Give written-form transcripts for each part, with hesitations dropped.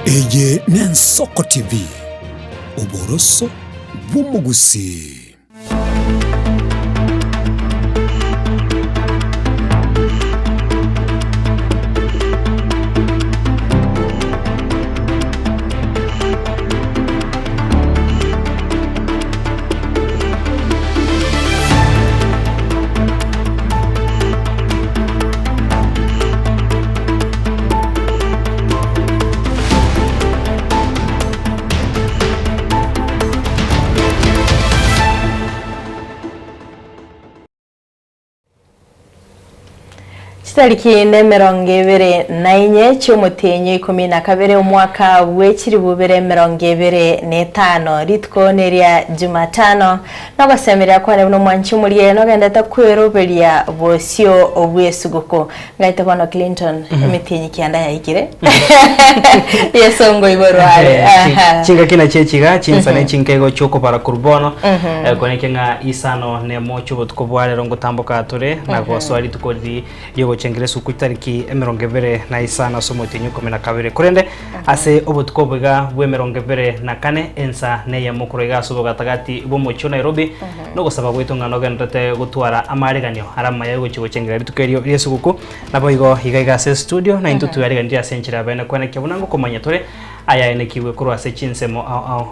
Eye Nensoko TV Uboroso bw'umugusi. Tariki mirongo ibiri na enye cy'umutenyi 12 umwaka w'ekiri bubere mirongo ibiri n'etano ritko neria Jumatano n'abasemerera ko ari n'umwanci muri no genda takweroberia bosio obwesuguko ngaite kono Clinton imitenyi kyanda yayigire yesongo iborware chinga kina chechiga chinsane chinkego cyoko para kurbono konekenga isano ne mocho butko rongo tamboka tore na goswari tukodi yogo Ingresu ku itariki 22 somotenyu 12 kurende ase obutkobuga bwe 24 ensa ne ya mukuru igaso gatagati bo mu Nairobi no gusaba gwitunga no gendete gutwara amareganyo arama yago kigo cengera bitukerio yesuguku nabo igo igaiga se studio na intutu yari gandia senchira bene kwana kibunango komanya tore aya ene kiwe kurwase chinsemo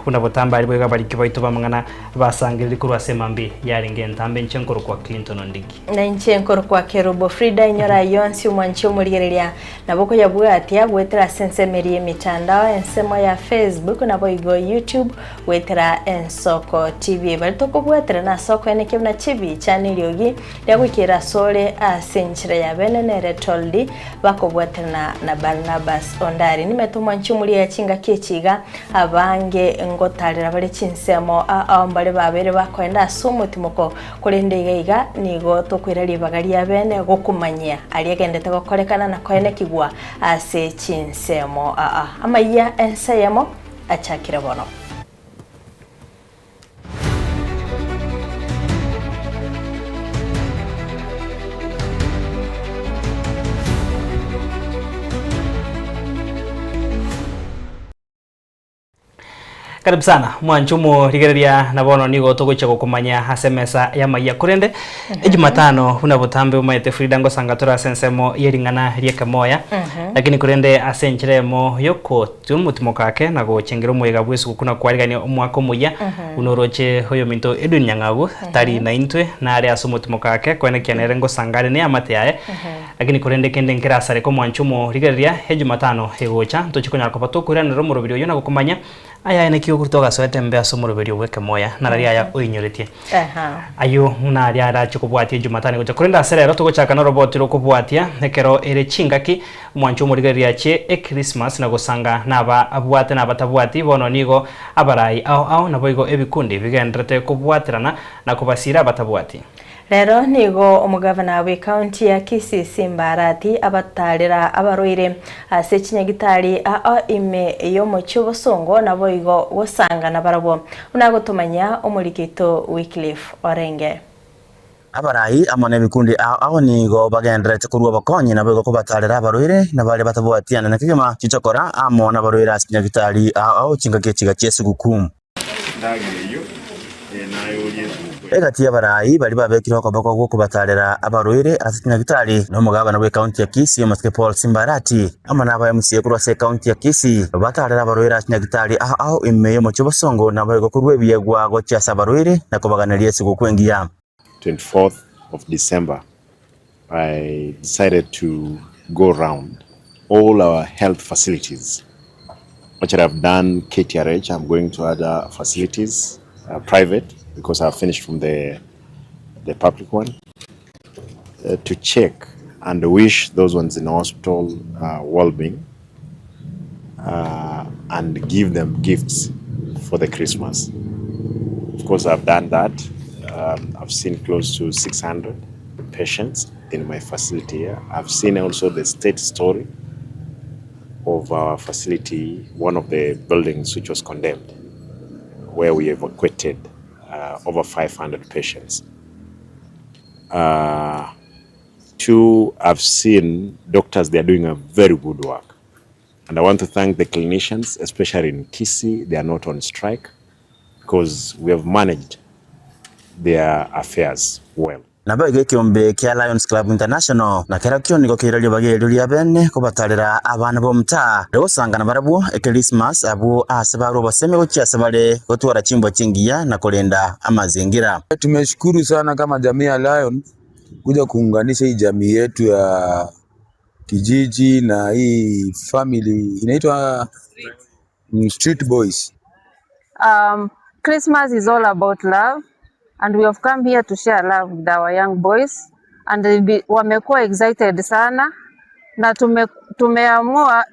kuna botamba ari bwega bari kibaito bamangana basangirira kurwase mambi yari ngentambe nchenkoro kwa Clinton Ondigi na nchenkoro kwa Kerubo Frida inyora yonsi umwanchi umurigereria naboko yabuga ati agwetera sensemeri emitandao ensemo ya Facebook nabo igo YouTube wetera Ensoko TV balitoko bwetera na soko ene kibuna chibi channel yogi yagwikira sole asenchira ya bene nere toldi bako bwetera na Barnabas Ondari nimetuma nchumuri ya kechiga abange ngotarira bari chinsemo ambale babere bakwenda sumutimoko kurende igaiga nigo tokwira libagari ya bene gokumanya aliyegendete gokorekana na kwene kigwa ase chinsemo amaya ensayemo achakira bono Karibu sana mwanchumo rigereria nabono nigo togocha gukumanya hasemesa ya maya kurende Jumatano una butambe umaite Frida ngo sangatora sensemo yeringana rieka moya lakini kurende asenchiremo yoko tumutimo kake na gochengero mwega bwesu kuna kwarigani umwako muya unoroche hoyo minto Edwin Nyangagu tari na intwe na ari asumutimo kake kwene kenere ngo sangare ne amate yae lakini kurende kende nkira sare ko mwanchumo rigereria Jumatano hegocha tochikonya ko pato kurana romoro video yona gukumanya aya ene kiyo kurtoga swete mbea somuruberi weke moya nararia ya oinyoretie ayo muna ara chukubwatie Jumatano gocha kurenda serero togochaka no robot rokubwatia nekero ere chingaki mwancho murigeria che Christmas na gosanga naba abwate na batabwati bono nigo abarai au na boigo ebikundi bigendrete kubwatirana na kubasira batabwati Rero nigo umugavana we county ya Kisii Simbarati abatarira abaroire ase chinyagitari ime yo mu cyubusongo nabo igo gusanga na barabo unagotumanya umurikito Wycliffe Orenge abarai amane bikundi aho nigo bagendrete kurwa bakonye nabo ko batarira abaroire na bari batabwatiana na kigema chichokora amona abaroire ase chinyagitari aho chingake chigachesu gukum ndagiyo nayo Egati y'abarai bari babekiriho kwabako gwo kubatarira abaroire asinyagitari no mugabana we county ya Kisii Maske Paul Simbarati amana aba MC kurwase county ya Kisii batarira abaroire asinyagitari aho imeyo mu cyobosongo nabo kurwe biyegwa go cyasa abaroire nakobaganiriye sigukwengiya 24th of December I decided to go around all our health facilities which I have done KTRH. I'm going to other facilities private because I finished from the public one to check and wish those ones in the hospital well-being and give them gifts for the Christmas. Of course, I've done that. I've seen close to 600 patients in my facility here. I've seen also the state story of our facility, one of the buildings which was condemned, where we evacuated over 500 patients. Two, I've seen doctors, they're doing a very good work. And I want to thank the clinicians, especially in Kisii. They are not on strike because we have managed their affairs well. Nabo igikiombe kia Lions Club International na kera kyo niko kirali bagerulia bene ko batalira abana bo mta dosanga na barabu Christmas abo asabaro baseme gochi asabale gotwara chimbo chingia na kolenda amazingira. Tumeshukuru sana kama jamii ya Lion kuja kuunganisha hii jamii yetu ya kijiji na hii family inaitwa Street Boys. Christmas is all about love, and we have come here to share love with our young boys, and wamekuwa excited sana na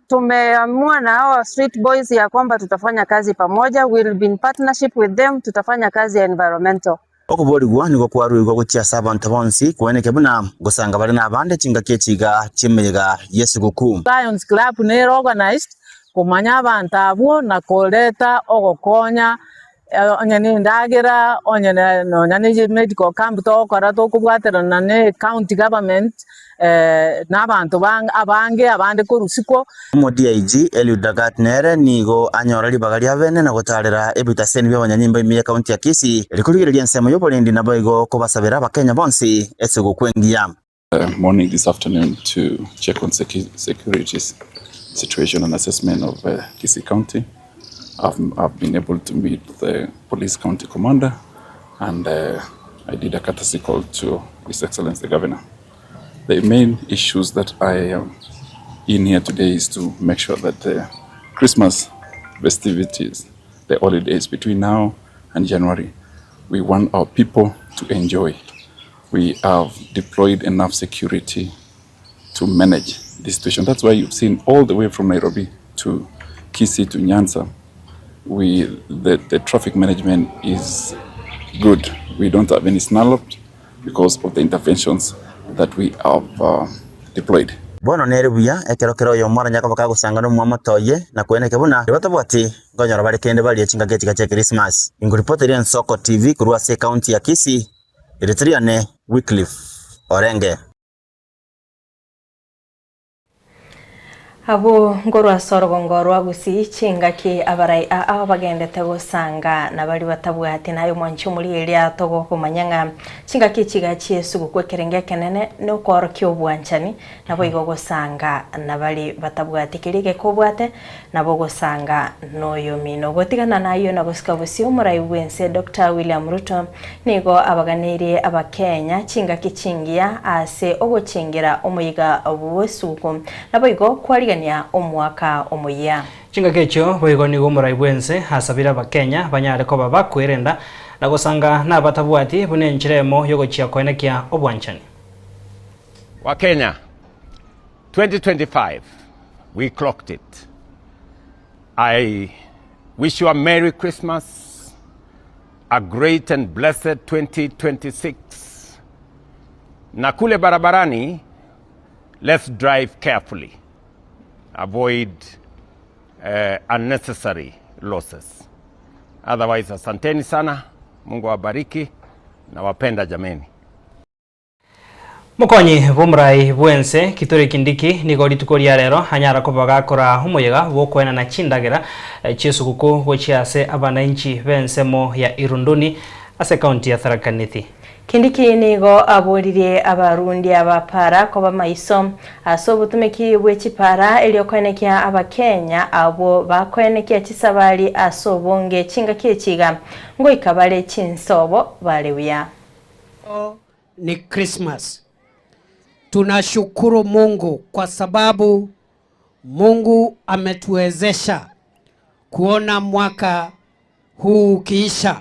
tumeamua na hawa Street Boys ya kwamba tutafanya kazi pamoja. We'll be in partnership with them, tutafanya kazi ya environmental. Okuboligwa niko kwaruirwa gutia abantu bonsi kueneke buna gusanga bari nabande chinga kechiga chimega Yesu guku. Lions Club ne organized kumanya abantu abo na koleta ogokonya onyene ndagira onyene no nyane medical camp to kora to kubwaterana ne county government n'abantu abange abande ko rusiko mu DIG Eliud Dagatnere nigo anyora libagari abene na gotarera ebitaseni by'abanyanyimba imiye county ya Kisii rikurigireria nsemo y'oborendi na boigo ko basabira abakenya bonsi esego kwengiya. Morning this afternoon to check on security situation and assessment of Kisii County. I've been able to meet the police county commander, and I did a courtesy call to His Excellency the Governor. The main issues that I am in here today is to make sure that the Christmas festivities, the holidays between now and January, we want our people to enjoy. We have deployed enough security to manage this situation. That's why you've seen all the way from Nairobi to Kisii to Nyanza, the traffic management is good. We don't have any snarl because of the interventions that we have deployed. Bono nerebuya ekerokero yo mwana nyaka baka gusanga no mwa motoye na kueneke buna batabwati ngonyora bali kende bali echinga gechi cha Christmas. Inguripoteri Nsoko TV kurwa se county ya Kisii Eritreane Wycliffe Orenge. Abo ngorwa sorgo ngorwa gusi chinga ki abarai abagendete gusanga na bali batabwati nayo mwanchi muri elia togo kumanyanga chinga ki chiga Yesu gukwekerenge kenene no koro kyo bwanchani nabo igo gusanga na bali batabwati kirige kobwate nabo gusanga noyo mino gotigana nayo na gusika busi umurai wense Dr. William Ruto nigo abaganiri abakenya chinga ki chingia ase ogochingira omuyiga obuwesuko nabo igo kwali omwaka omuya chinga kecho boigo nigo murai bwense hasabira abakenya banyare ko babakwirenda na gusanga na batabwati bune nchiremo yogochia koenekia obwanchani wa Kenya 2025 we clocked it. I wish you a Merry Christmas, a great and blessed 2026. Na kule barabarani, let's drive carefully. Avoid unnecessary losses. Otherwise, asanteni sana, Mungu awabariki na wapenda jameni. Mukonyi bumrai bwense kitore kindiki nigo ritukoria rero hanyara ko bagakora humuyega wokwena na chindagera Yesu guku gochiase abananchi bensemo ya Irunduni ase county ya Tharaka Nithi. Kindiki nigo aburirie abarundi abapara ko bamaiso asobutumeki bwechipara eliokonekia abakenya abo bakonekia chisabali asobonge chinga kechiga ngo ikabale chinsobo balewiya. Ni Christmas. Tunashukuru Mungu kwa sababu Mungu ametuwezesha kuona mwaka huu ukiisha.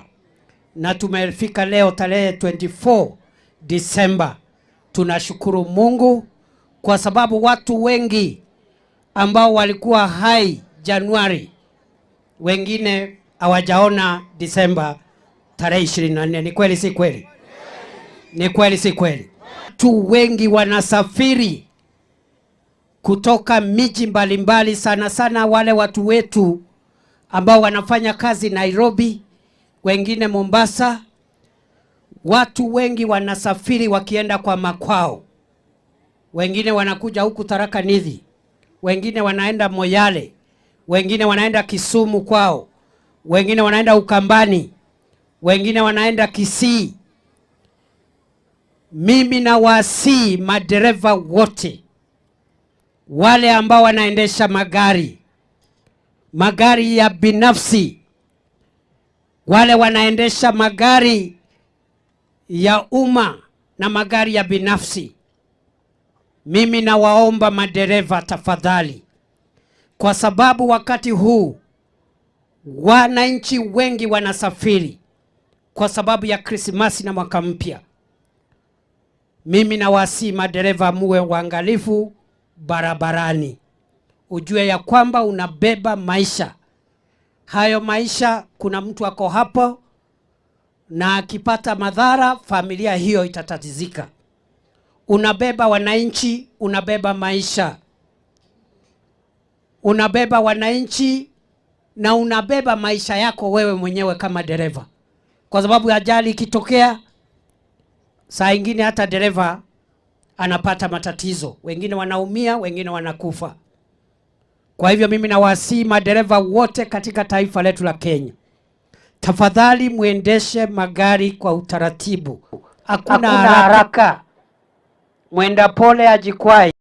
Na tumefika leo tarehe 24 Disemba. Tunashukuru Mungu kwa sababu watu wengi ambao walikuwa hai Januari, wengine hawajaona Disemba tarehe 24. Ni kweli si kweli? Ni kweli si kweli? Watu wengi wanasafiri kutoka miji mbalimbali, sana sana wale watu wetu ambao wanafanya kazi Nairobi, wengine Mombasa. Watu wengi wanasafiri wakienda kwa makwao. Wengine wanakuja huku Tharaka Nithi. wengine wanaenda Moyale, wengine wanaenda Kisumu kwao, wengine wanaenda Ukambani, wengine wanaenda Kisii. Mimi na wasii madereva wote wale ambao wanaendesha magari ya binafsi, wale wanaendesha magari ya umma na magari ya binafsi, mimi na waomba madereva tafadhali, kwa sababu wakati huu wananchi wengi wanasafiri kwa sababu ya Krismasi na mwaka mpya. Mimi na wasi madereva muwe waangalifu barabarani. Ujue ya kwamba unabeba maisha. Hayo maisha kuna mtu ako hapo na akipata madhara familia hiyo itatatizika. Unabeba wananchi, unabeba maisha. Unabeba wananchi na unabeba maisha yako wewe mwenyewe kama dereva. Kwa sababu ajali ikitokea, saa ingine hata dereva anapata matatizo. Wengine wanaumia, wengine wanakufa. Kwa hivyo mimi nawasihi madereva wote katika taifa letu la Kenya, tafadhali muendeshe magari kwa utaratibu. Hakuna haraka. Mwenda pole ajikwai.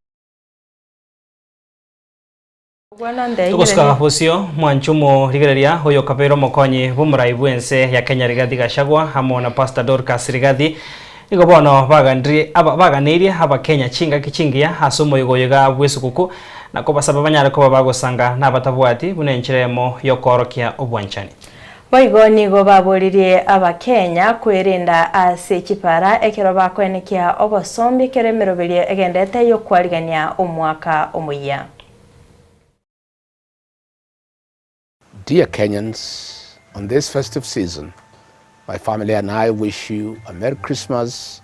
Tuguska busio mwanchumo rigereria hoyo kapero mokonyi bumurai bwense ya Kenya Rigathi Gachagua hamwe na Pastor Dorcas Rigathi nigo bono baganirie aba Kenya chinga kichingia asumo yugoyega bwesukuku na ko basaba banyara ko bagosanga na batabwati bunenchiremo yokorokia obwanchani. Baigoni go baburirie aba Kenya kwerinda ase kipara ekero bakwenikia obosombi keremeroberie egendete yo kwarigania omwaka omuya. Dear Kenyans, on this festive season, my family and I wish you a Merry Christmas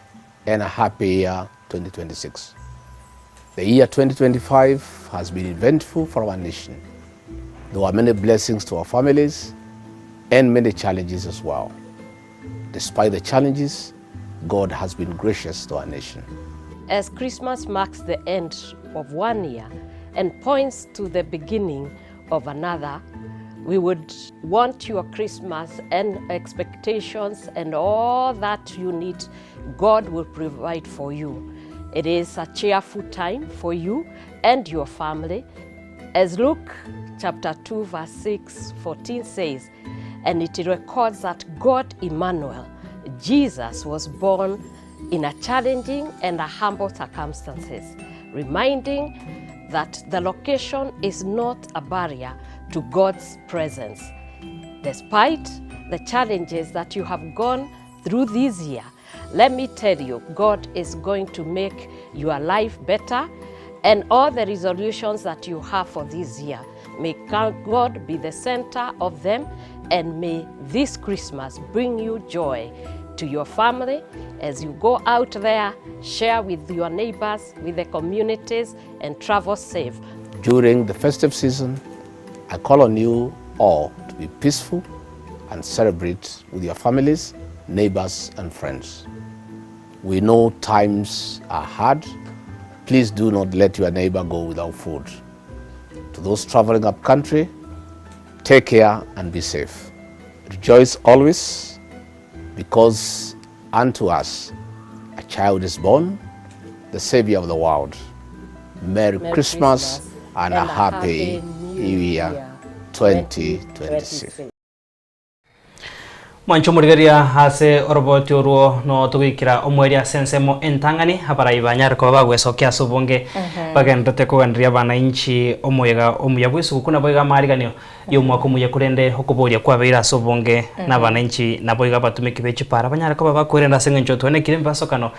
and a happy year 2026. The year 2025 has been eventful for our nation. There were many blessings to our families and many challenges as well. Despite the challenges, God has been gracious to our nation. As Christmas marks the end of one year and points to the beginning of another, we would want your Christmas and expectations and all that you need, God will provide for you. It is a cheerful time for you and your family. As Luke chapter 2 verse 6-14 says, and it records that God Emmanuel, Jesus, was born in a challenging and a humble circumstances, reminding that the location is not a barrier to God's presence. Despite the challenges that you have gone through this year, let me tell you, God is going to make your life better, and all the resolutions that you have for this year, may God be the center of them, and may this Christmas bring you joy to your family as you go out there, share with your neighbors, with the communities, and travel safe. During the festive season, I call on you all to be peaceful and celebrate with your families, neighbors, and friends. We know times are hard. Please do not let your neighbor go without food. To those traveling up country, take care and be safe. Rejoice always, because unto us a child is born, the Savior of the world. Merry Christmas and a happy New Year 2026. Mwancho murigeria hase oroboti oruo no tugikira omweria sensemo entangani abarai banyar ko bagwesokia subonge bagendete kugandria bananchi omwega omuyabwisu kuna boiga mariganio yo mwako muye kurende okuboria kwa beira subonge na bananchi na boiga batumiki be chipara banyar ko bakurenda sengencho tone kirimba sokano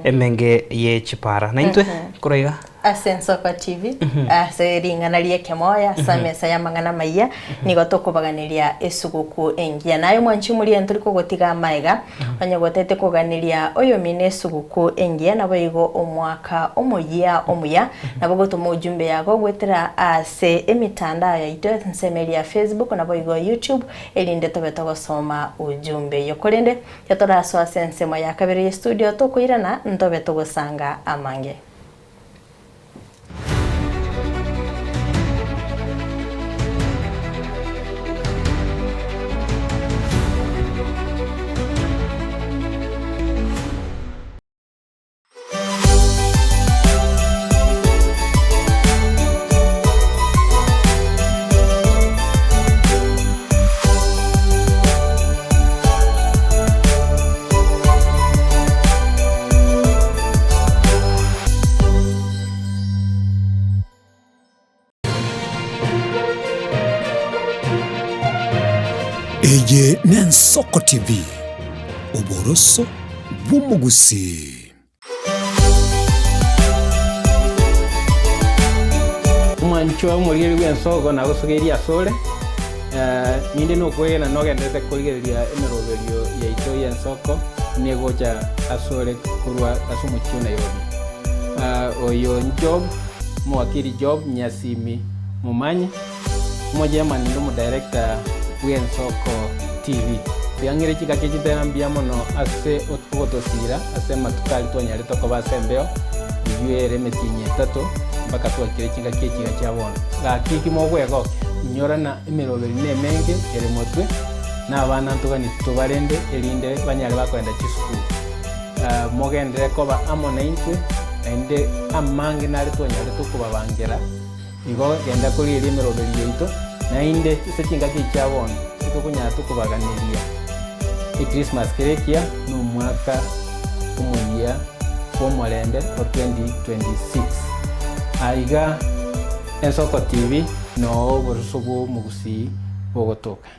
emenge ye chipara na intwe kuraiga Ensoko TV ase ringanarie kemoya samesa ya mangana maiya nigo tokubaganiria esuguku engia nayo mwanchi muri enturi ko gotiga maiga banyagotete kuganiria oyo mine esuguku engia nabo igo omwaka omuya nabo gotuma ujumbe yago gwetera ase emitanda ya ito nsemeria Facebook nabo igo YouTube elinde tobeto gosoma ujumbe yokorende yatora so asensemo ya kabiri studio tokuirana ntobeto gosanga amange. Ye Nensoko TV Oboroso bw'umugusi. Mwancho murigeri w'ensoko na gusugeria sole ninde no kwegena no gendete kurigeria emeroberio ya ito y'ensoko ne gocha asole kurwa asumuchu Nairobi oyo job mwakiri job Nyasimi Mumanyi moja mani ndo director w'ensoko TV byangire kigake kitambia mono ase otogotosira ase matukali tonyare toko basembeo yuere metinye tato mpaka twakire kigake cyabona gakiki mogwego nyorana emeroberi nemenge ere motwe n'abana ntugani tubarende erinde banyare bakwenda chisukuru mogendere koba amona intwe ende amange nari twanyare tukubabangera igo genda kuri eri emeroberi yeito na inde sekingake cyabona tukunya tukubaganiria Christmas kerekia no mwaka umuya w'omulende wa 2026 aiga Ensoko TV no borusubu mugusi bogotoka.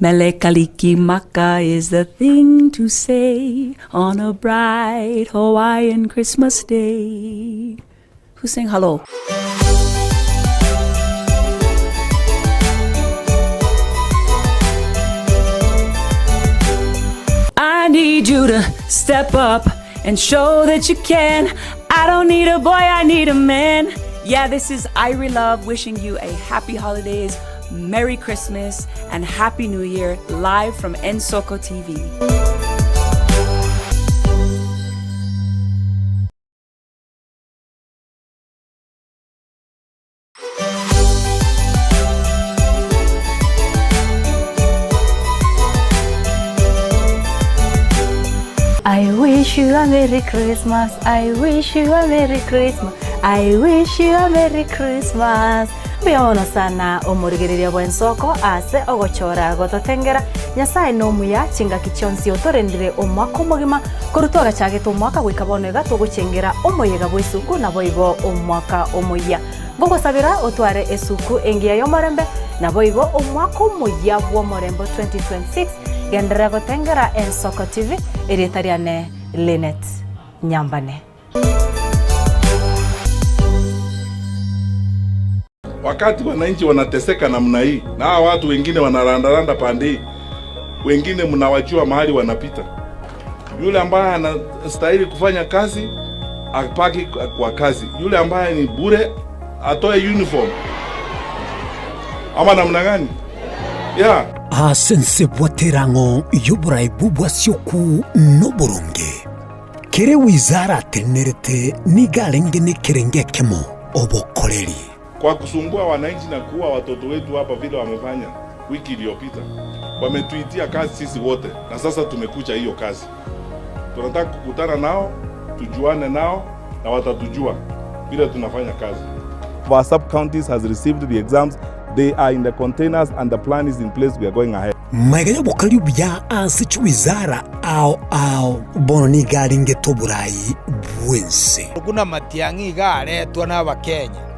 Mele kaliki maka is the thing to say on a bright Hawaiian Christmas day. Who sang hello? I need you to step up and show that you can. I don't need a boy, I need a man. Yeah, this is Irie Love wishing you a happy holidays, Merry Christmas, and Happy New Year live from Ensoko TV. I wish you a Merry Christmas. I wish you a Merry Christmas. I wish you a Merry Christmas. Biaona sana omurigereria bwensoko ase ogochora gototengera Nyasaye no muya chinga kichonsi otorendire omwaka omugima koruto gachagete omwaka gwikabonega togochengera omoyega bwesuku na boigo omwaka omuya ngogosabira otware esuku engia yomorembe na boigo omwaka omuya bw'omorembo 2026 gendera gotengera Ensoko TV eretariane Linet Nyambane. Wakati wananchi wanateseka namna hii na hawa watu wengine wanarandaranda pande, wengine mnawajua mahali wanapita. Yule ambaye anastahili kufanya kazi apaki kwa kazi, yule ambaye ni bure atoe uniform. Ama namna gani? Yeah. Asense bwaterango yuburai bubwa sioku noboronge. Kere wizara tenerete nigarenge ne kerenge kemo obokoreri. Kwa kusumbua wananchi na kuua watoto wetu hapa vile wamefanya wiki iliyopita. Wametuitia kazi sisi wote na sasa tumekuja hiyo kazi. Tunataka kukutana nao, tujuane nao na watatujua vile tunafanya kazi. Our sub-counties has received the exams. They are in the containers and the plan is in place. We are going ahead. Magaya bokali bya asichu wizara ao bono ni garinge toburai bwense. Kuna matiangi garetwa n'abakenya.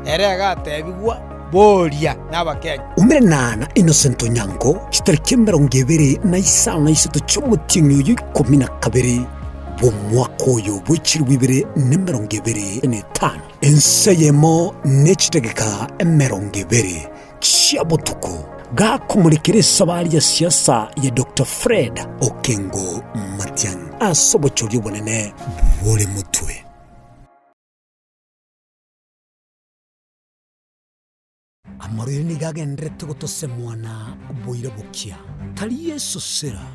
Erega tebigwa boria n'abakenya. Umere nana Innocent Onyango kitariki 27 cy'umutinyo y'12 bomwaka oyo bw'ekirwibire ne25 enseyemo n'ekitegeka 20 kyabutuku gakumurikira esabari ya siasa ya Dr. Fred Okengo Matiang'i asobochoryo bonene buri mutwe. Amarire ni gagendrete gotose mwana boire bukia tari Yesu sera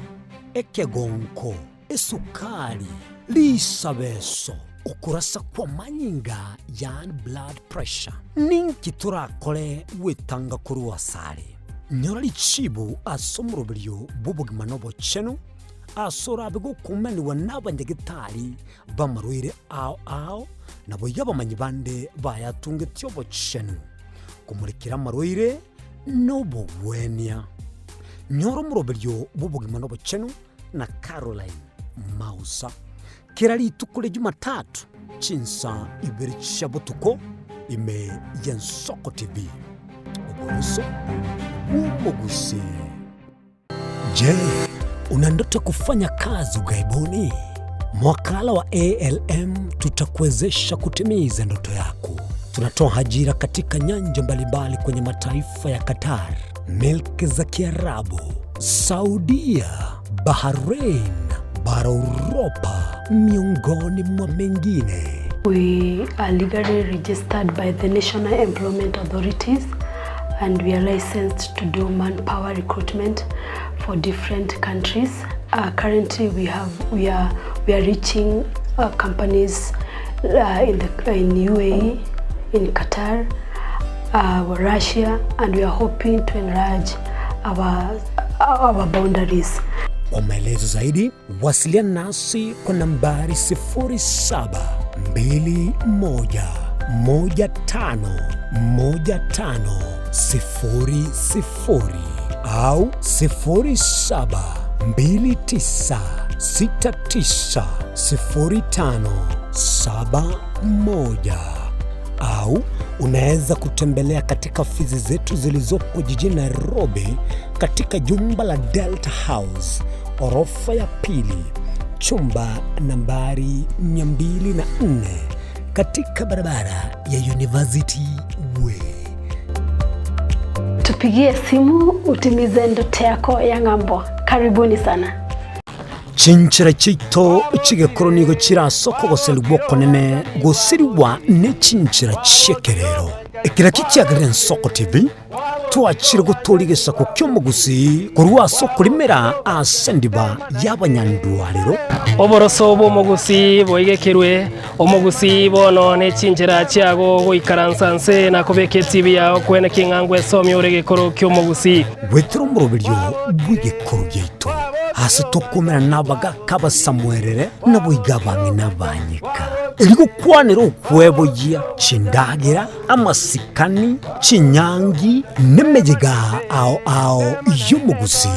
ekegonko esukari lisabeso ukurasa kwa manyinga yani blood pressure ninki turakore wetanga kuri wasare nyorali chibu asomurobiryo bubugima nobo cheno asora bigo kumeni wanabandegitari bamarwire ao nabo yabamanyi bande bayatunge tyobo cheno kumurikira marwire nobo wenia nyoro murobiryo bubugima nobo cheno na Caroline Mausa kirali tukule Jumatatu chinsa ibiri chabutuko ime ya Nsoko TV Oboroso Umugusi. Je, una ndoto kufanya kazi ughaibuni? Mwakala wa ALM tutakuwezesha kutimiza ndoto yako. Tunatoa ajira katika nyanja mbalimbali kwenye mataifa ya Qatar, Milki za Kiarabu, Saudia, Bahrain, bara Europa, miongoni mwa mengine. We are legally registered by the National Employment Authorities and we are licensed to do manpower recruitment for different countries. Currently we are reaching companies in UAE, in Qatar, Russia, and we are hoping to enlarge our boundaries. Kwa maelezo zaidi, wasiliana nasi kwa nambari 0721151500 au 0729690571 au unaweza kutembelea katika ofisi zetu zilizopo jijini Nairobi katika jumba la Delta House, orofa ya pili, chumba nambari 204 katika barabara ya University Way. Tupigie simu utimize ndoto yako ya ng'ambo. Karibuni sana. Chinchira chito chigekoro nigo kirasoko goserwa konene gosirwa ne chinchira chekerero ekira kicyagire Nsoko TV twachire guturigesa ku Kyomugusi kurwa soko limera asendiba y'abanyandwariro Oboroso bw'Omugusi boigekerwe Omugusi bono ne chinchira cyago goikaransanse na kubeke TV yawo kwene kingangwe esomye uregekoro Kyomugusi wetero murobiryo bwigekoro gyeito hasi tukumera nabaga kabasamwerere nabuigabange nabanyika iligo kwanero ukwebogia chindagira amasikani chinyangi nemejega ao y'Omugusi.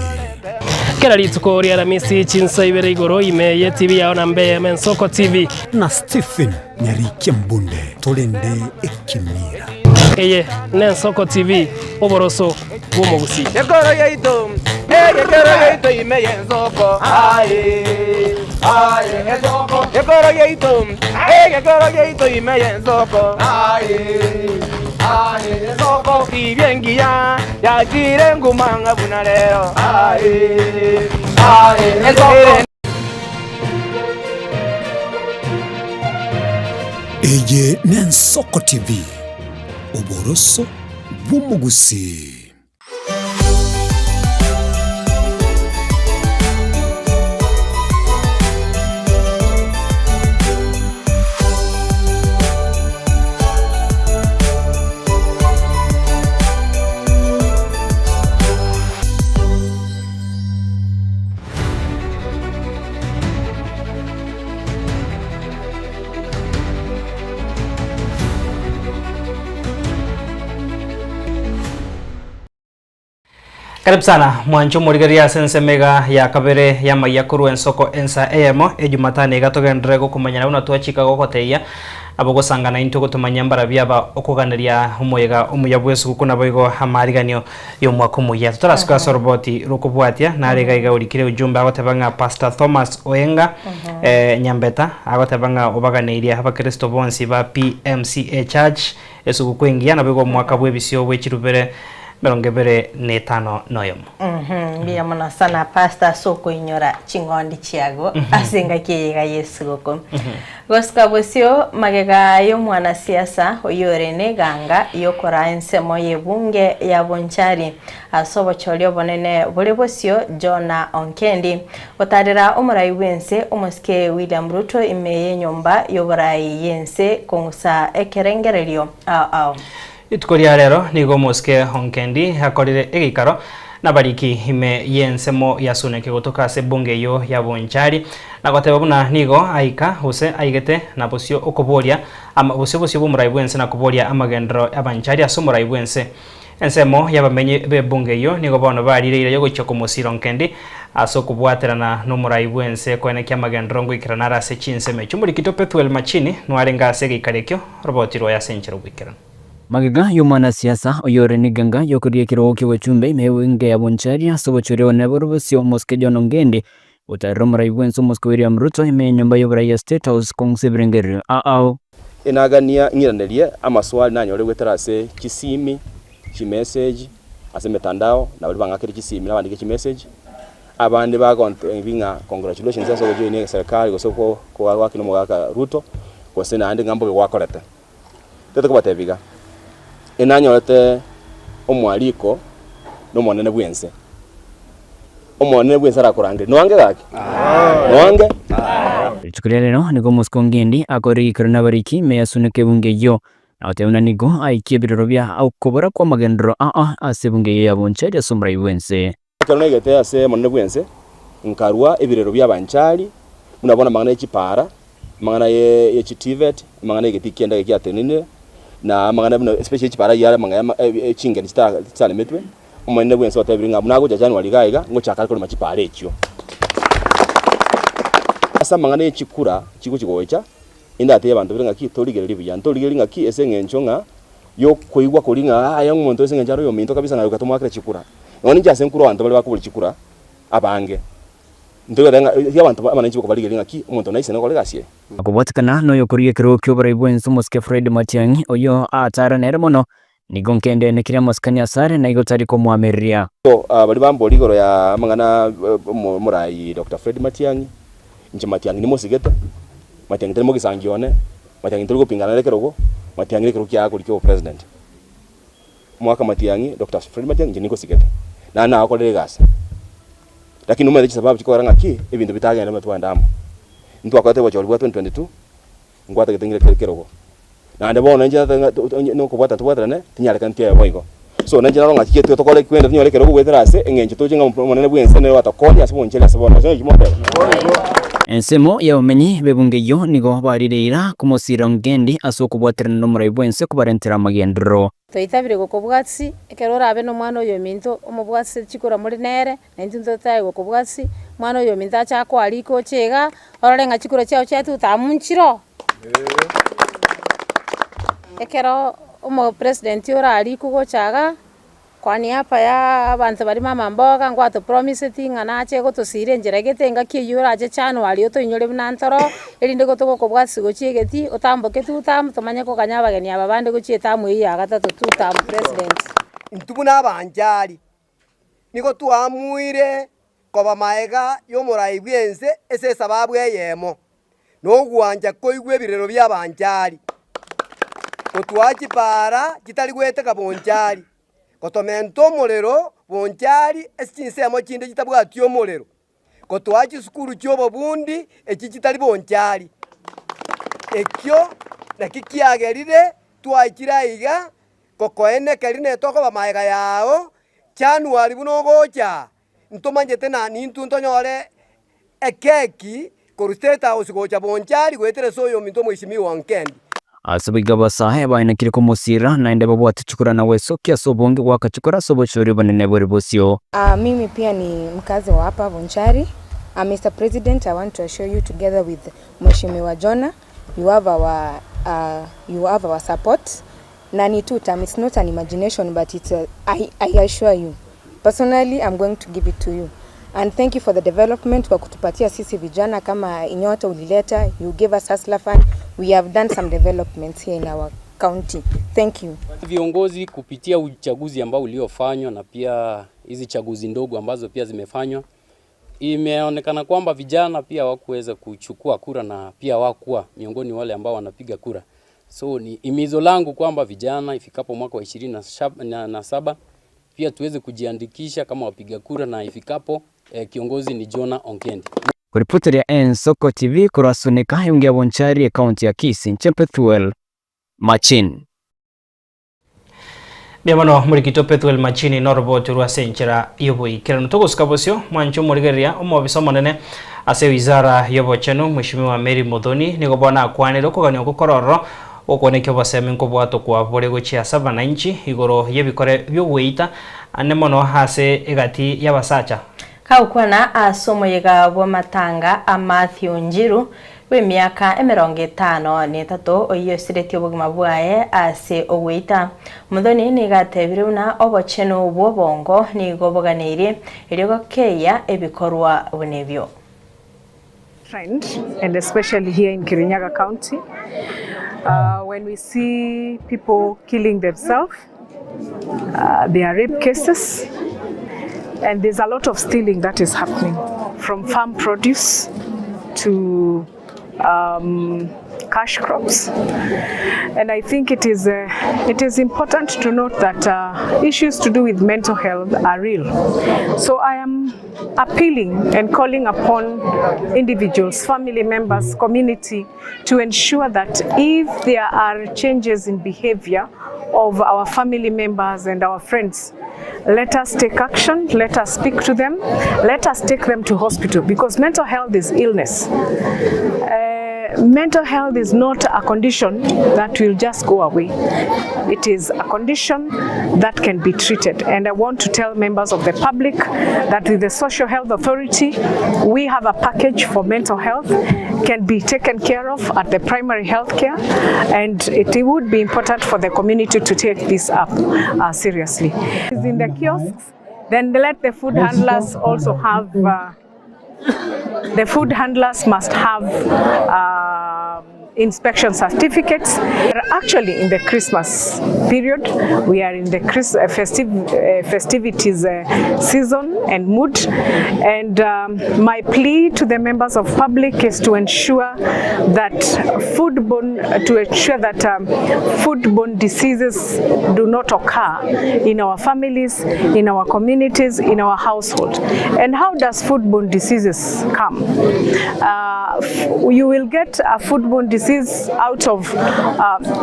Kera litsuko ria Ramisi chinsa ibere igoro imeye TV yawo na Mbeya Nsoko TV na Stephen Nyarike Mbunde tolende ekimira eye Nsoko TV Oboroso bw'Omugusi. Yekoro yeito imeye Nsoko Nsoko yekoro yeito imeye Nsoko Nsoko ibyengiya yakire ngumanga bunaleo Nsoko. Eye Nsoko TV Oboroso bw'Omugusi. Karibu sana mwancho murigaria sensemega ya kabere ya mayakuru Nsoko ensa emo ejumatane gatogendere kumanyana una twachika gokoteya abo gosangana into gutumanya mbara byaba okuganiria umuyaga umuyabwesu gukuna boigo hamariganio yo mwakumuya tutarasuka sorboti rukubwatia na rega igaurikire ujumbe agotebanga Pastor Thomas Oenga Nyambeta agotebanga obaganiria abakristo bonsi ba PMCA Church esugukwengia na boigo mwaka bwebisio bwechirubere Merongevere netano noyom. Bia mona sana Pastor Soko inyora chingondi chiago asenga kiega Yesu goko. Goska bosio magega yo mwana siasa oyorene ganga yokora ensemo yebunge ya Bonchari asobo cholyo bonene bole bosio Jona Onkendi otarira omurai wense omuske William Ruto imeye nyomba yoborai yense kongusa ekerengerelio Itukoria rero nigo moske Onkendi hakorire egikaro na bariki ime yensemo yasuneke gotoka se bunge yo ya Bonchari na goteba buna nigo aika hose aigete na bosio okoboria ama bosio bumurai bwense na koboria amagendro abanchari asumurai bwense ensemo yabamenye be bunge yo nigo bono barire yo gochoko Musiro Onkendi aso kubwaterana n'umurai bwense kwenekia magendero ngwikirana rase chinseme chumurikito Pethuel Machini nwarenga ase gikarekyo robotiro ya senchero gwikirana Magega yumana siasa oyore niganga yokurie kiroko wechumbe imewinge ya boncharia sobochore oneborobosio moskejo nongendi utaromra ibwenso moskweria mruto imenyomba yobra State House kongsebrengeri inagania ngiranderie amaswali nanyore gweterase kisimi message ase metandao na bali bangakiri kisimi na bandike message abandi binga congratulations aso gojoine serikali gosoko kwa wakino mogaka Ruto gosena andi ngambo gwakorete tete kubatebiga inanyorete omwaliko no monene bwense arakurangire nwange gaki nwange Chukureleno nigo muskongendi akori kirana bariki meyasunike bungeyo ateuna nigo aikibiriro bya aukobora kwa magendro asebungeyo yabonchari asumra ibwense kirana igete ase monene bwense nkarwa ibiriro bya banchari munabona mangana y'ikipara mangana ye chitivet mangana igetikienda gyatenine na mangana especially chipara yara mangana chingeni tsale metwe umene bwense watebiringa munago January gaiga ngo chakara ko machipara ekyo asa mangana y'ikikura kigo kigocha inda ate abantu biringa ki torigereri bya torigereri ki esengencho nga yo koigwa koringa aya umuntu esengencho yo minto kabisa nga gatoma akira chikura ngoni njase nkuru abantu bali bakubuli chikura abange ndorenga yabantu amananchi bakubaligereri ki umuntu naise ngo legasie akubatikana no yokurie kiroko bara ibwenso moske Fred Matiang'i oyo atara neremono nigonkende nekira moskanya sare na igotari ko muameria bali bamboli goro ya mangana murai Dr. Fred Matiang'i nje Matiang'i ni mosigete Matiang'i temo gisangione Matiang'i turi gupingana lekerogo Matiang'i lekero kya kuri president mwaka Matiang'i Dr. Fred Matiang'i nje niko sigete na akole gasa lakini umeze sababu chikoranga ki ibintu bitagenda matwandamo ntu akwate bacholi bwa 2022 ngwata getengire kerogo na ndabona nje no kubata tubwatrane tinyareka ntiye boigo so nanje naronga kiyetu tokole kwenda nyore kerogo gweterase engenje tojinga monene bwense ne watakonya asibonchela sabona so ikimote ensemo ya umenyi bebungeyo nigo barireira kumosira ngendi asokubwaterana n'umurai bwense kubarentera magendro toitabire gukobwatsi ekerora abe no mwana oyo minto omubwatsi chikora muri nere na intunto taye gukobwatsi mwana oyo minto achako aliko chega ororenga chikora chao chetu tamunchiro ekero omo president ora aliko gochaga kwani hapa ya abantu bari mama mboga ngwato promise tinga nache gotosire njera getenga kiyura aje chano ali otoinyore binantoro erinde gotoko kobwasi gochiegeti otamboke tutam tomanye ko kanya bageni ababande gochieta mu iya gatatu tutam president intubuna abanjari niko tuamuire koba maega yo murai bwense ese sababu eyemo no gwanja koigwe birero bya abanjari otwachi para kitali gweteka bonjari kotomento molero bonjari esinsemo chinde kitabwatyo molero kotwachi sukuru cyobo bundi ekikitali bonjari ekyo nakikiagerire twakiraiga kokoene kerine toko bamaega yao January buno gocha ntomanyete na nintu ntonyore ekeki ko State House gocha bonjari gwetere soyo minto mwishimi wankendi asabiga basahe baina kiriko musira na ende babwate chukura na weso kia sobonge waka chukura sobochori banene boribosio. Mimi pia ni mkazi wa hapa Bonchari. Mr. President, I want to assure you together with Mheshimiwa Jona, you have our support. Nani tutam, it's not an imagination, but it's I assure you. Personally, I'm going to give it to you. And thank you for the development kwa kutupatia sisi vijana kama Inyota ulileta, you gave us hustler fund. We have done some developments here in our county. Thank you. Viongozi kupitia uchaguzi ambao uliofanywa na pia hizi chaguzi ndogo ambazo pia zimefanywa, imeonekana kwamba vijana pia hawakuweza kuchukua kura na pia hawakuwa miongoni wale ambao wanapiga kura. So ni imizo langu kwamba vijana ifikapo mwaka wa 27 pia tuweze kujiandikisha kama wapiga kura na ifikapo kiongozi ni Jona Onkendi. Kuripoti ya Ensoko TV kurasunika yungi ya Bonchari kaunti ya Kisii Pethuel Machini. Biamano murikito Pethuel Machini noroboti rwa senchera yoboyi kirano togoskabosyo mwancho murigeria omobisa monene ase wizara yobocheno Mheshimiwa Mary Muthoni nigo bona akwaniro kugania gukororo okonekyo baseme nkobwato kwa bore gochia 7 igoro yebikore byo weita ane mono hase egati yabasacha kaukwana asomoyega bwa matanga a Matthew Njiru we miaka 53 oyo siretio bugima bwaye ase ogwita muthoni ni gatebire una obocheno bwo bongo ni goboganire irigo keya ebikorwa bunebyo trend, and especially here in Kirinyaga County, when we see people killing themselves, there are rape cases, and there's a lot of stealing that is happening, from farm produce to cash crops. And I think it is important to note that issues to do with mental health are real. So I am appealing and calling upon individuals, family members, community to ensure that if there are changes in behavior of our family members and our friends, let us take action, let us speak to them, let us take them to hospital, because mental health is illness. Mental health is not a condition that will just go away. It is a condition that can be treated. And I want to tell members of the public that with the Social Health Authority, we have a package for mental health, can be taken care of at the primary health care, and it would be important for the community to take this up seriously. It's in the kiosks, then let the food handlers also have the food handlers must have inspection certificates. Actually, in the Christmas period, we are in the festivities season and mood, and my plea to the members of public is to ensure that foodborne diseases do not occur in our families, in our communities, in our household. And how does foodborne diseases come? You will get a foodborne disease out of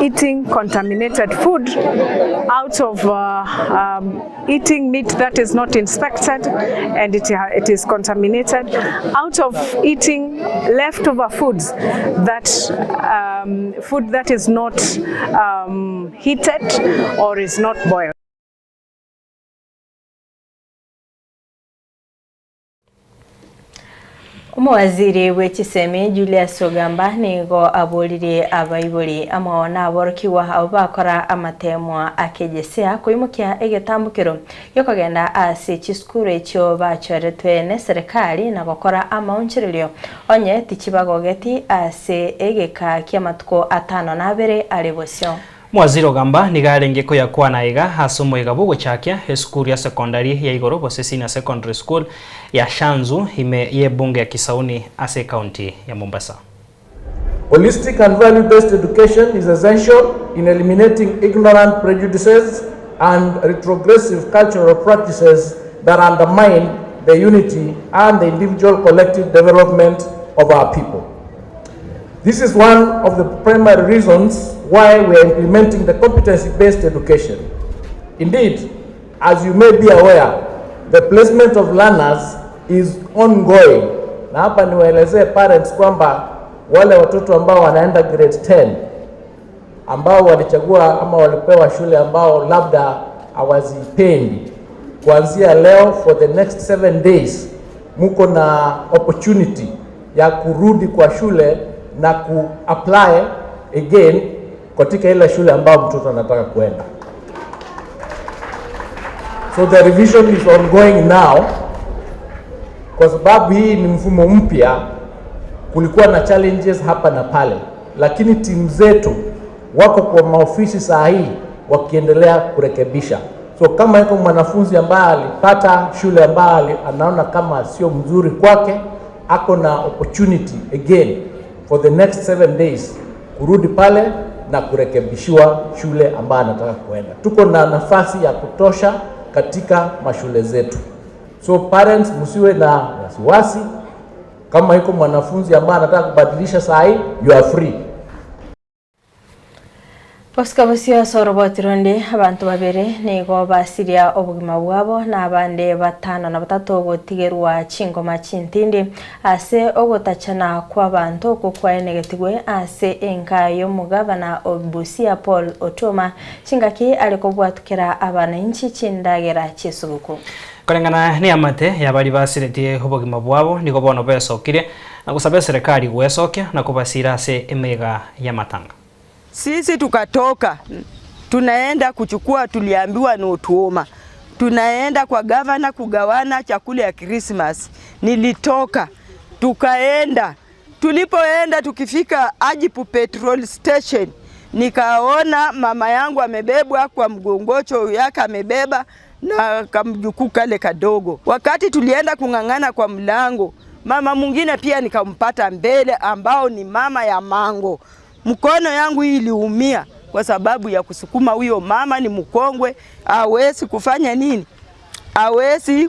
eating contaminated food, out of eating meat that is not inspected and it is contaminated, out of eating leftover foods, that food that is not heated or is not boiled. Omwaziri w'ekisemi Julius Ogamba nigo abolire abaibuli amona aborokiwa abakora amatemwa akejesea kuimukia egetambukiro yokagenda ase chiskuru ekyo bachoretwe ne serikali na gukora amaunchirilyo onye tichibagogeti ase egeka kyamatuko 52 alebosyo. Mwaziri Ogamba nigarenge ko yakwana iga hasomoiga bugo chakya eskuru ya secondary ya Igoro Bosesina Secondary School ya Shanzu ime ye bunge ya Kisauni ase county ya Mombasa. Holistic and value-based education is essential in eliminating ignorant prejudices and retrogressive cultural practices that undermine the unity and the individual collective development of our people. This is one of the primary reasons why we are implementing the competency-based education. Indeed, as you may be aware, the placement of learners is ongoing. Na hapa niwaelezee parents kwamba wale watoto ambao wanaenda grade 10 ambao walichagua ama walipewa shule ambao labda hawazipendi, kuanzia leo for the next 7 days muko na opportunity ya kurudi kwa shule na ku-apply again katika ile shule ambayo mtoto anataka kuenda. So the revision is ongoing now. Kwa sababu hii ni mfumo mpya, kulikuwa na challenges hapa na pale, lakini timu zetu wako kwa maofisi saa hii wakiendelea kurekebisha. So kama yuko mwanafunzi ambaye alipata shule ambayo anaona kama sio mzuri kwake, ako na opportunity again for the next 7 days kurudi pale na kurekebishiwa shule ambayo anataka kuenda. Tuko na nafasi ya kutosha katika mashule zetu. So parents msiwe na wasiwasi, kama yuko mwanafunzi ambaye anataka kubadilisha saa hii, you are free. Osikabusio sorobotironde abantu babere nigo basiria obugima bwabo n'abande batano na batatu gotigerwa chingoma chintindi ase ogotachana kwa bantu kokwa negativwe ase enkayo mugabana obusia Paul Otoma chingaki alikobwatukira abana inchi chindagera chisuguku Korengana ni amate yabari basiretie obugima bwabo nigo bono besokire na gusaba serikali gwesoke na kubasira ase emega ya matanga. Sisi tukatoka, tunaenda kuchukua, tuliambiwa ni Otuoma. Tunaenda kwa gavana kugawana chakula ya Christmas. Nilitoka, tukaenda. Tulipoenda tukifika Ajipu petrol station, nikaona mama yangu amebebwa kwa mgongocho yake amebeba na kamjukuu kale kadogo. Wakati tulienda kungangana kwa mlango, mama mwingine pia nikampata mbele ambao ni mama ya Mango. Mkono yangu iliumia kwa sababu ya kusukuma huyo mama, ni mkongwe, hawezi kufanya nini? Hawezi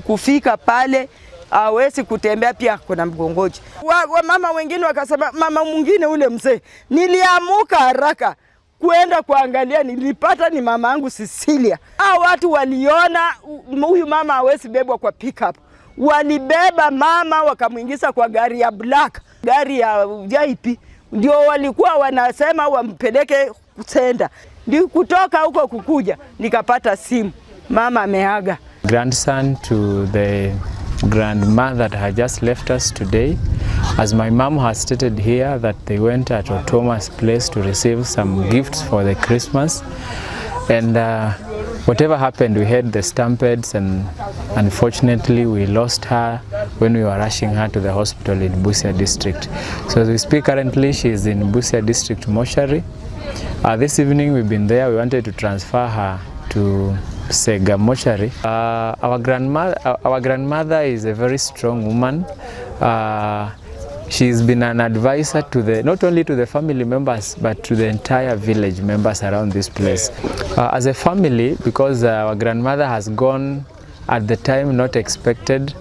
kufika pale, hawezi kutembea, pia kuna mgongoji. Mama wengine wakasema, mama mwingine ule mzee, niliamuka haraka kuenda kuangalia, nilipata ni mama yangu Cecilia. Hao watu waliona huyu mama hawezi bebwa kwa pickup. Walibeba mama wakamuingiza kwa gari ya black, gari ya VIP. Ndio walikuwa wanasema wampeleke kusenda. Ndio kutoka huko kukuja nikapata simu, mama ameaga. Grandson to the grandmother that had just left us today. As my mom has stated here that they went at Otoma's place to receive some gifts for the Christmas. And whatever happened, we had the stampedes, and unfortunately we lost her when we were rushing her to the hospital in Busia district. So as we speak currently, she is in Busia district mortuary. This evening we've been there. We wanted to transfer her to Sega mortuary. Our grandmother is a very strong woman. She's been an advisor to not only to the family members, but to the entire village members around this place. As a family, because our grandmother has gone at the time not expected,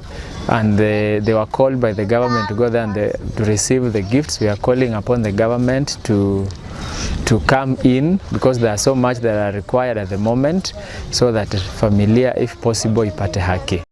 and they were called by the government to go there and to receive the gifts, we are calling upon the government to come in, because there are so much that are required at the moment, so that familia, if possible, ipate haki.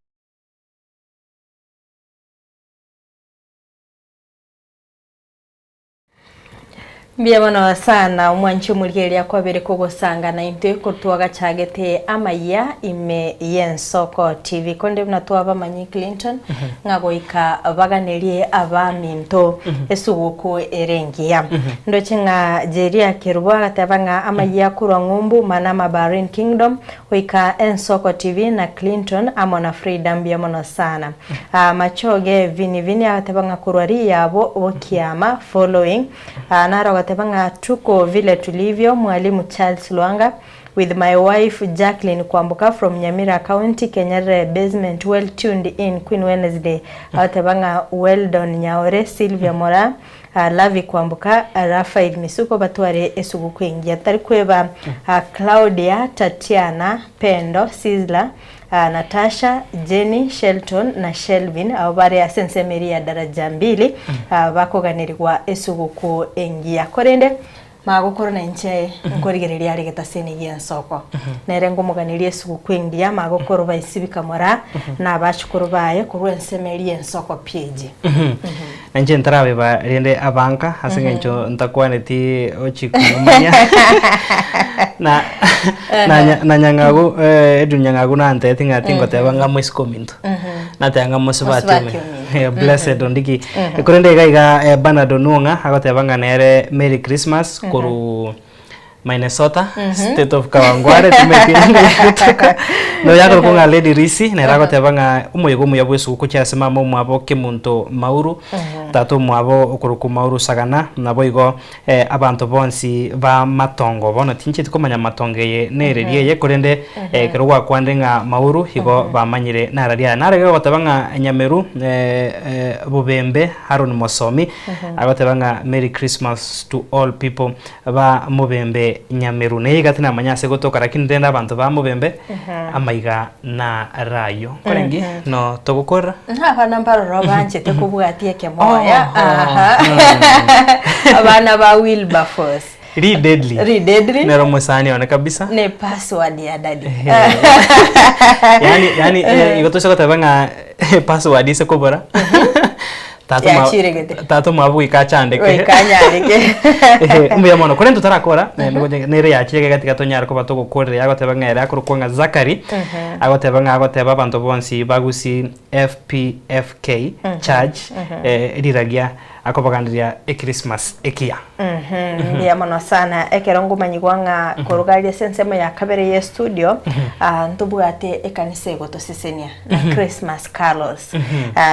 Biamono sana umwanchi mulgeria kwa bere kugosanga na inte kutuaga chagete amaya ime Yensoko TV konde mnatuaba manyi Clinton ngagoika baganirie abaminto esuguko erengia ndoche nga jeria kirwa gatabanga amaya kurwa ngumbu manama Bahrain Kingdom oika Yensoko TV na Clinton amona freedom biamono sana machoge vini atabanga kurwari yabo okiama following naro tebanga tuko vile tulivyo mwalimu Charles Luanga with my wife Jacqueline Kwambuka from Nyamira County Kenyere basement well tuned in Queen Wednesday tebanga well done Nyaore Sylvia Mora Lavi Kwambuka Rafael Misuko batware esugu kwingia tari kweba Claudia Tatiana Pendo Sizzla Natasha, Jenny, Shelton na Shelvin abare asense Maria daraja 2 bakoganirwa esuguko engia korende magukoro na nche nkorigereria ari getaseni Yensoko nerengo muganirie esuguko engia magukoro baisibika mora na bashukuru baye kurwense Maria Yensoko page nje ntarabe ba rende abanka hasengencho ntakwaneti ochikumanya na nyangagu edunyangagu na ante tinga tingo tebanga mwisikominto na tanga musubatu blessed ondiki kurende gaiga Bernardo Nunga agotebanga nere Merry Christmas kuru Minnesota state of Kawangware tumetinga no yako kunga Lady Risi na rago tebanga umuyogo ya bwesu kucha sema mu abo kemunto mauru tatu mu abo okuruku mauru sagana naboigo abantu bonsi ba matongo bona tinche tukomanya matongeye nererie ye kurende kirwa kwandenga mauru higo bamanyire nararia narega gotebanga Nyameru Bubembe Harun Mosomi agotebanga Merry Christmas to all people ba Mubembe Nyameru neiga tina manyase gotoka lakini ndenda abantu ba Mubembe amaiga na rayo korengi no togukora abana mbaroro banje tekubwatie kemoya abana ba Wilberforce Deadly. Nero musani one kabisa. Ne password ya daddy. Yani igotosha gotebanga password ise kubora. Tato mabu ikachandeke. Ikanyandeke. Umbe yamono kore tutarakora nere yakirege gatika tonyara ko batogokore yagotebanga era kurukwanga Zakari agotebanga bantu bonsi bagusi FPFK charge riragia akobagandiria Christmas ekia. Yamono sana ekerongo manyigwanga korugalia sensemo ya kabere ye studio ntubwate ekanise gotosesenia Christmas carols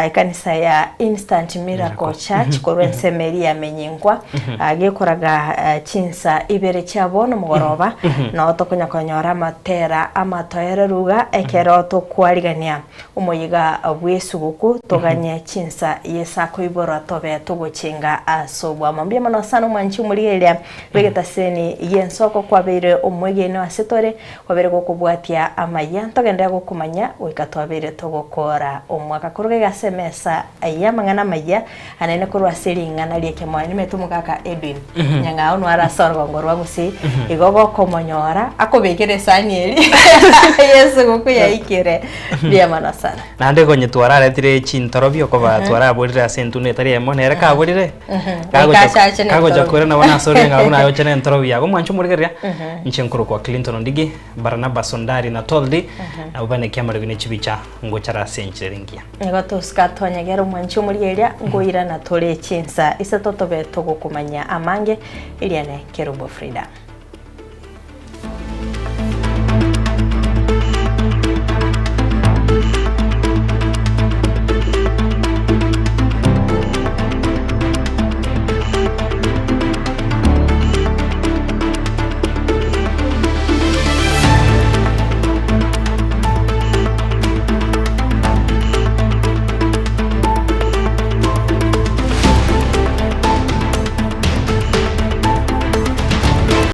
ekanisa ya Instant Miracle Church korwense Maria menyingwa agikoraga chinsa ibere chabono mugoroba no tokonya konyora matera amatoere ruga ekeroto kwarigania umuyiga bwesuguku toganye chinsa yesa koibora tobe tugochinga asobwa mambia mano sana mwanchi murigeria wegeta seni yensoko kwabere umwegene asetore kwabere gukubwatia amaya togenda gukumanya wikatwabere togokora umwaka kuruge gasemesa ayamangana maya anene kurwa seringana lieke mwa nimetumukaka Edwin nyanga onu ara sorgo ngorwa gusi igogo komonyora akobekere sanieli Yesu gukuya ikire bia mana sana nande gonye twara retire chintorobio ko ba twara borira sentune tari emonera ka borire kago jakore na wana sori nga una yochene ntorobia go mwanchu murigeria nchenkuru kwa Clinton Ndigi Barnabas Sondari na Toldi na ubane kyamara gine chibicha ngochara sencheringia ngoto skatonya gero mwanchu murigeria ngoira na tole chinsa isa totobe togo kumanya amange iliane Kerubo Frida.